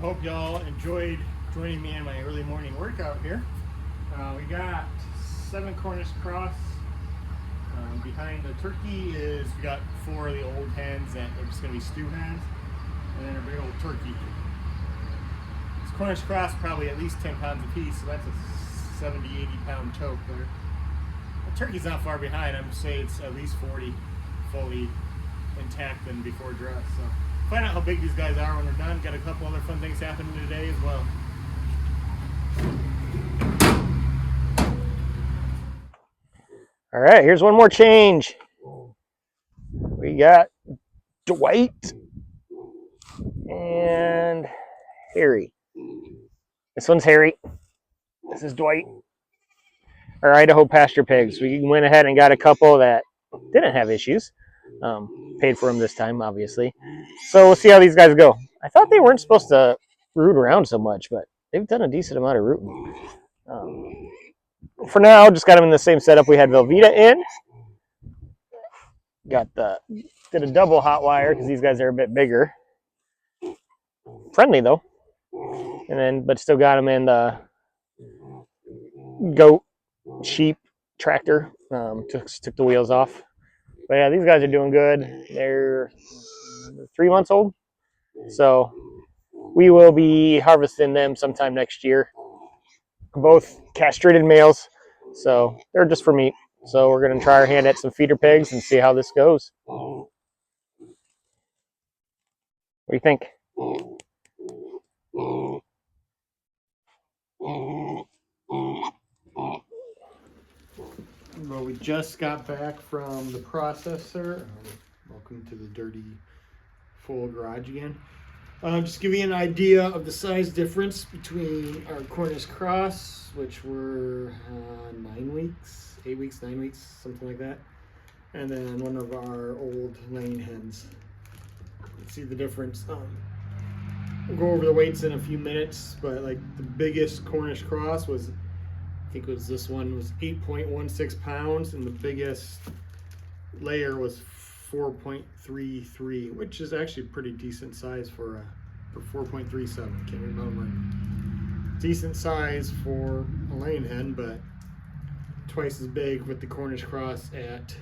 Hope y'all enjoyed joining me in my early morning workout here. We got 7 Cornish cross. Behind the turkey is we got 4 of the old hens that are just going to be stew hens, and then a big old turkey. This Cornish cross probably at least 10 pounds a piece, so that's a 70, 80 pound choke there. The turkey's not far behind. I'm going to say it's at least 40 fully intact and before dress. So find out how big these guys are when they're done. Got a couple other fun things happening today as well. All right, here's one more change. We got Dwight and Harry. This one's Harry. This is Dwight. Our Idaho pasture pigs. We went ahead and got a couple that didn't have issues. Paid for them this time, obviously. So we'll see how these guys go. I thought they weren't supposed to root around so much, but they've done a decent amount of rooting. For now, just got them in the same setup we had Velveeta in. Did a double hot wire because these guys are a bit bigger. Friendly though. And then, but still got them in the goat, sheep tractor. Took the wheels off. But yeah, these guys are doing good. They're 3 months old. So we will be harvesting them sometime next year. Both castrated males. So they're just for meat. So we're going to try our hand at some feeder pigs and see how this goes. What do you think? Well, we just got back from the processor. Welcome to the dirty, full garage again. Just give you an idea of the size difference between our Cornish Cross, which were 9 weeks, 8 weeks, 9 weeks, something like that, and then one of our old laying hens. Let's see the difference. We'll go over the weights in a few minutes, but like the biggest Cornish Cross was, I think it was this one, was 8.16 pounds, and the biggest layer was 4.33, which is actually pretty decent size for 4.37. Can't remember. Decent size for a laying hen, but twice as big with the Cornish Cross at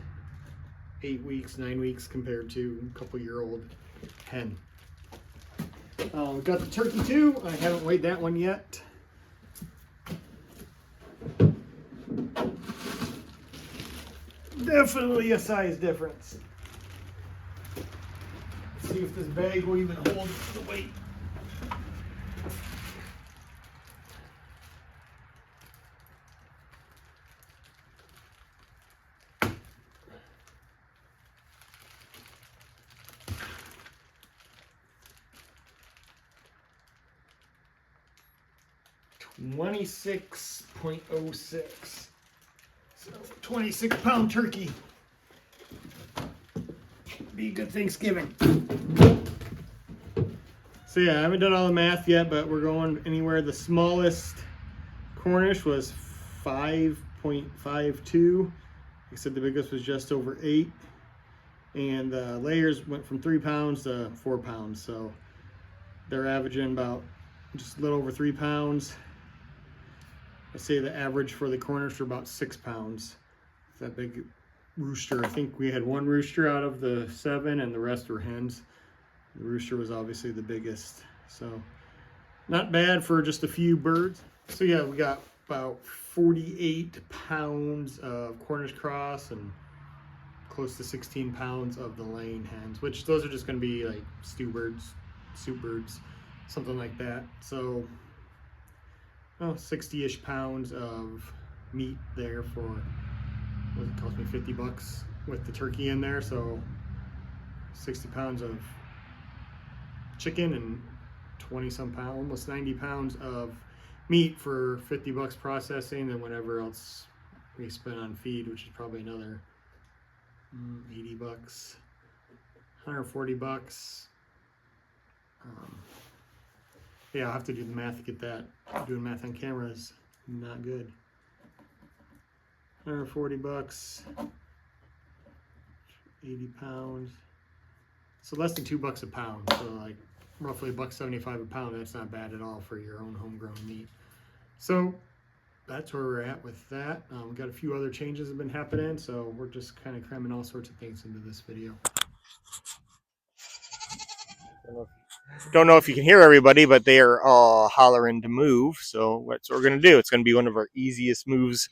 8 weeks, 9 weeks compared to a couple-year-old hen. We've got the turkey too. I haven't weighed that one yet. Definitely a size difference. Let's see if this bag will even hold the weight. $26.06. So 26-pound turkey. Be a good Thanksgiving. So yeah, I haven't done all the math yet, but we're going anywhere. The smallest Cornish was 5.52. Like I said, the biggest was just over 8. And the layers went from 3 pounds to 4 pounds. So they're averaging about just a little over 3 pounds. I say the average for the Cornish are about 6 pounds. That big rooster. I think we had one rooster out of the 7 and the rest were hens. The rooster was obviously the biggest. So not bad for just a few birds. So yeah, we got about 48 pounds of Cornish Cross and close to 16 pounds of the laying hens, which those are just going to be like stew birds, soup birds, something like that. So 60-ish pounds of meat there for, what it cost me, $50 with the turkey in there. So 60 pounds of chicken and 20 some pounds, almost 90 pounds of meat for $50 processing, and whatever else we spent on feed, which is probably another $80, $140. Yeah, I'll have to do the math to get that. Doing math on camera is not good. $140, 80 pounds. So less than $2 a pound. So like roughly $1.75 a pound. That's not bad at all for your own homegrown meat. So that's where we're at with that. We've got a few other changes that have been happening, so we're just kind of cramming all sorts of things into this video. Don't know if you can hear everybody, but they are all hollering to move. So that's what we're going to do. It's going to be one of our easiest moves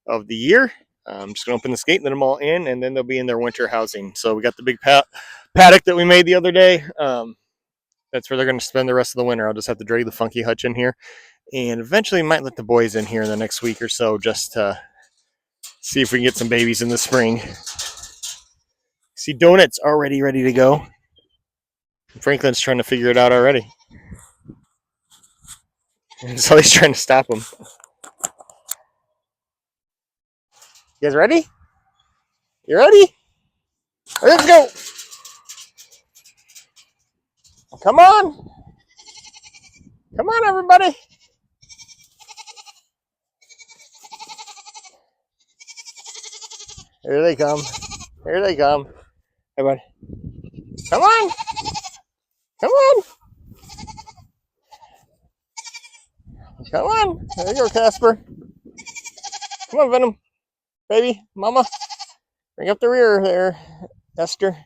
of the year. I'm just going to open this gate and let them all in, and then they'll be in their winter housing. So we got the big paddock that we made the other day. That's where they're going to spend the rest of the winter. I'll just have to drag the funky hutch in here, and eventually might let the boys in here in the next week or so just to see if we can get some babies in the spring. See, Donut's already ready to go. Franklin's trying to figure it out already. So he's trying to stop him. You guys ready? You ready? Let's go! Come on! Come on, everybody! Here they come. Here they come. Hey, bud. Come on! Come on! Come on! There you go, Casper. Come on, Venom. Baby, Mama. Bring up the rear there, Esther.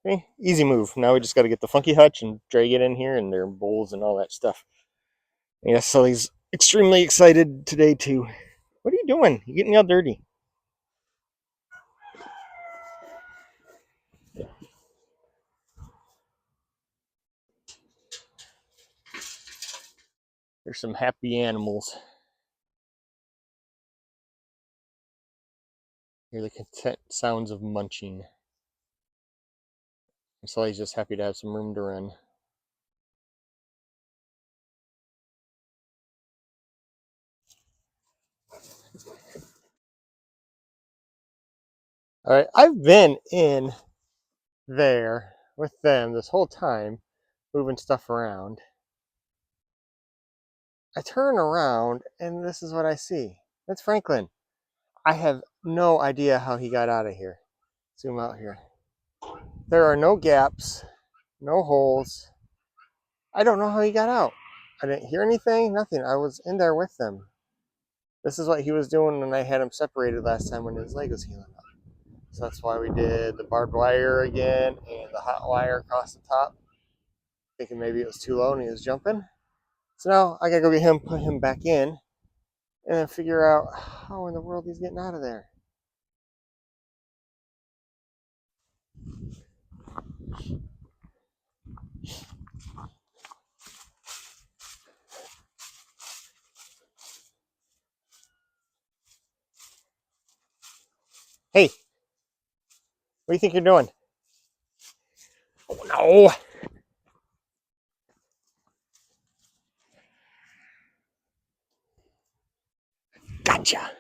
Okay, easy move. Now we just got to get the funky hutch and drag it in here and their bowls and all that stuff. Yeah, Sully's extremely excited today, too. What are you doing? You're getting all dirty. There's some happy animals. Hear the content sounds of munching. So he's just happy to have some room to run. All right, I've been in there with them this whole time, moving stuff around. I turn around and this is what I see. That's Franklin. I have no idea how he got out of here. Zoom out here. There are no gaps, no holes. I don't know how he got out. I didn't hear anything, nothing. I was in there with them. This is what he was doing when I had him separated last time when his leg was healing up. So that's why we did the barbed wire again and the hot wire across the top. Thinking maybe it was too low and he was jumping. So now I gotta go get him, put him back in, and then figure out how in the world he's getting out of there. Hey, what do you think you're doing? Oh no! Gotcha!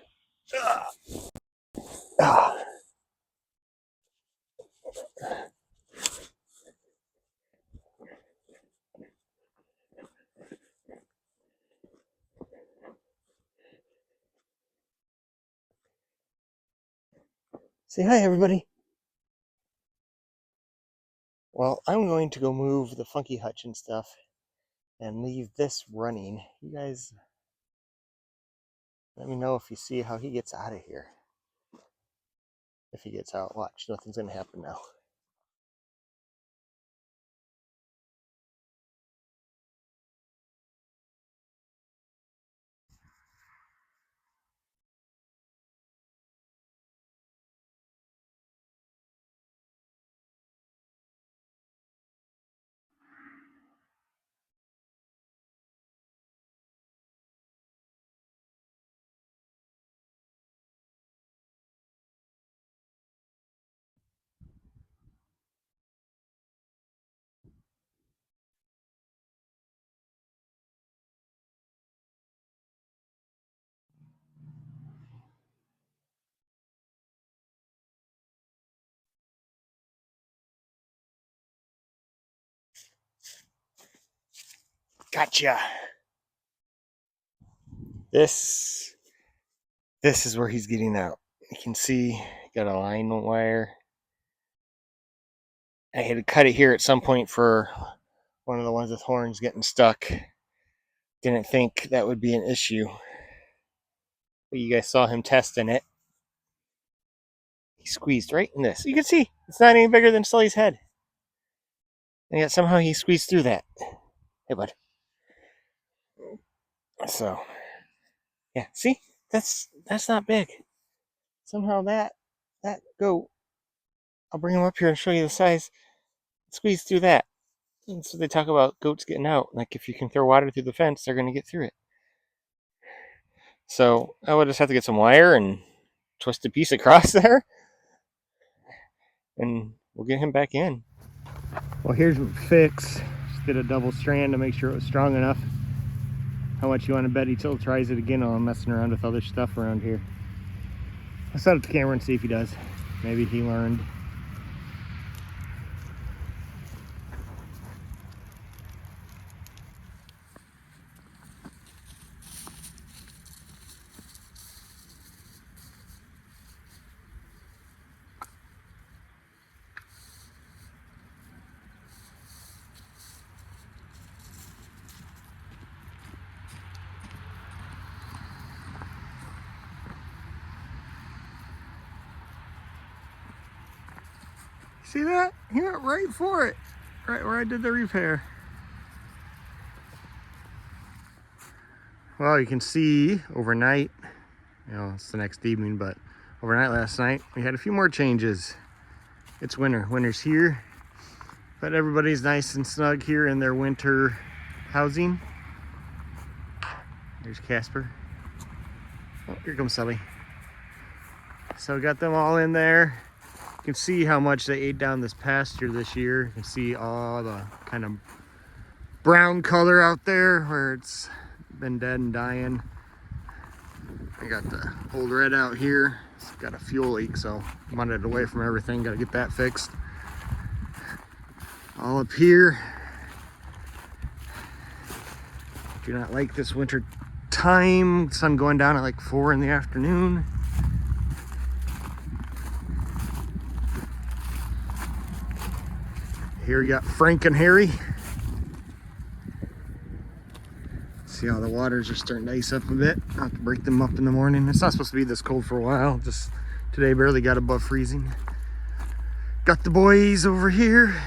Say hi, everybody. Well, I'm going to go move the funky hutch and stuff and leave this running. You guys, let me know if you see how he gets out of here. If he gets out, watch, nothing's going to happen now. Gotcha! This is where he's getting out. You can see, got a line wire. I had to cut it here at some point for one of the ones with horns getting stuck. Didn't think that would be an issue. But you guys saw him testing it. He squeezed right in this. You can see, it's not any bigger than Sully's head. And yet somehow he squeezed through that. Hey, bud. So, yeah, see? That's not big. Somehow that goat, I'll bring him up here and show you the size, squeeze through that. And so they talk about goats getting out. Like if you can throw water through the fence, they're going to get through it. So I would just have to get some wire and twist a piece across there. And we'll get him back in. Well, here's what fix. Just did a double strand to make sure it was strong enough. How much you want to bet he still tries it again while I'm messing around with other stuff around here. I'll set up the camera and see if he does. Maybe he learned. See that? He went right for it. Right where I did the repair. Well, you can see overnight, you know, it's the next evening, but overnight last night, we had a few more changes. It's winter. Winter's here, but everybody's nice and snug here in their winter housing. There's Casper. Oh, here comes Sully. So we got them all in there. You can see how much they ate down this pasture this year. You can see all the kind of brown color out there where it's been dead and dying. I got the old red out here. It's got a fuel leak, so I wanted it away from everything. Got to get that fixed. All up here. Do not like this winter time. Sun going down at like 4 in the afternoon. Here we got Frank and Harry. See how the waters are starting to ice up a bit. I'll have to break them up in the morning. It's not supposed to be this cold for a while. Just today barely got above freezing. Got the boys over here.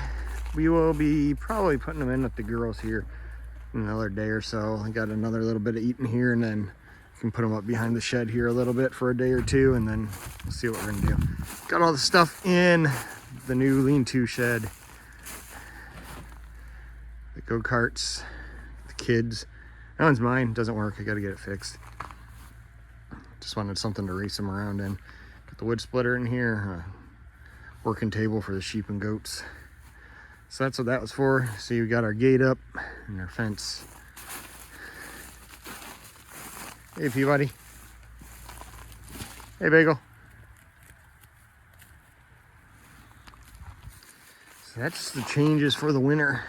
We will be probably putting them in with the girls here in another day or so. I got another little bit of eating here, and then I can put them up behind the shed here a little bit for a day or two, and then we'll see what we're gonna do. Got all the stuff in the new lean-to shed. The go-karts, the kids. That one's mine, doesn't work, I gotta get it fixed. Just wanted something to race them around in. Got the wood splitter in here, working table for the sheep and goats. So that's what that was for. See, we got our gate up and our fence. Hey, Peabody. Hey, Bagel. So that's the changes for the winter.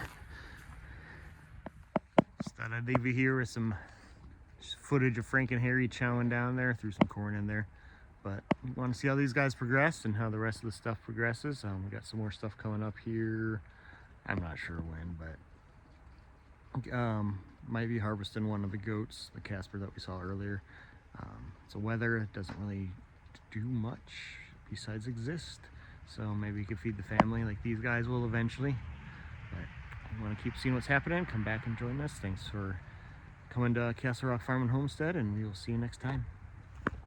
Just thought I'd leave you here with some footage of Frank and Harry chowing down there. Threw some corn in there. But we want to see how these guys progress and how the rest of the stuff progresses. We got some more stuff coming up here. I'm not sure when, but might be harvesting one of the goats, the Casper that we saw earlier. It's a weather, it doesn't really do much besides exist. So maybe you could feed the family like these guys will eventually. But if you want to keep seeing what's happening, come back and join us. Thanks for coming to Castle Rock Farm and Homestead, and we will see you next time.